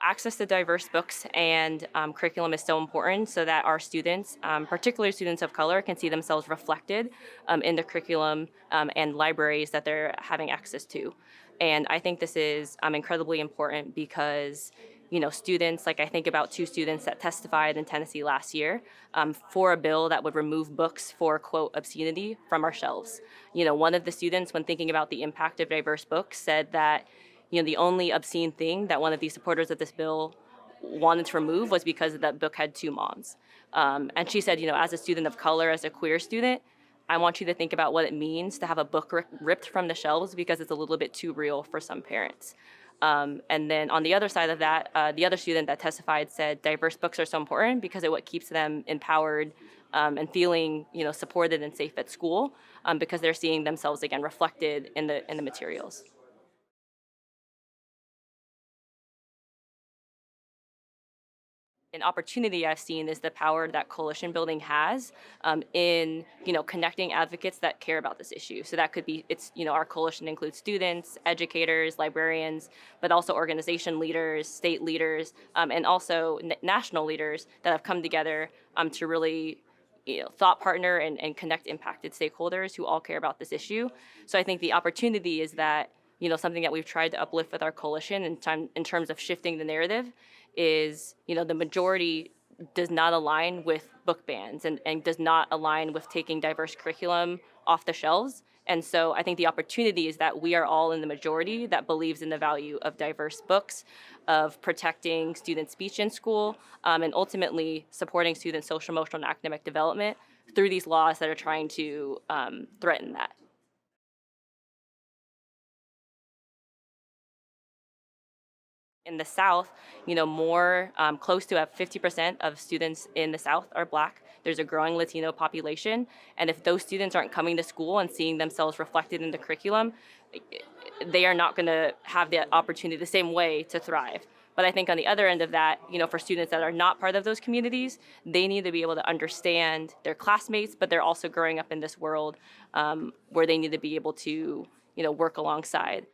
Access to diverse books and curriculum is so important so that our students, particularly students of color, can see themselves reflected in the curriculum and libraries that they're having access to. And I think this is incredibly important because students, like I think about two students that testified in Tennessee last year for a bill that would remove books for, quote, obscenity from our shelves. One of the students, when thinking about the impact of diverse books, said that the only obscene thing that one of the supporters of this bill wanted to remove was because that book had two moms. And she said, as a student of color, as a queer student, I want you to think about what it means to have a book ripped from the shelves because it's a little bit too real for some parents. And then on the other side of that, the other student that testified said diverse books are so important because it what keeps them empowered and feeling, supported and safe at school because they're seeing themselves again reflected in the materials. An opportunity I've seen is the power that coalition building has in connecting advocates that care about this issue. So that could be our coalition includes students, educators, librarians, but also organization leaders, state leaders, and also national leaders that have come together to really thought partner and connect impacted stakeholders who all care about this issue. So I think the opportunity is that something that we've tried to uplift with our coalition in terms of shifting the narrative is the majority does not align with book bans and does not align with taking diverse curriculum off the shelves. And so I think the opportunity is that we are all in the majority that believes in the value of diverse books, of protecting student speech in school, and ultimately supporting student social, emotional, and academic development through these laws that are trying to threaten that. In the South, more close to 50% of students in the South are Black. There's a growing Latino population, and if those students aren't coming to school and seeing themselves reflected in the curriculum, they are not going to have the opportunity the same way to thrive. But I think on the other end of that, for students that are not part of those communities, they need to be able to understand their classmates, but they're also growing up in this world where they need to be able to, work alongside.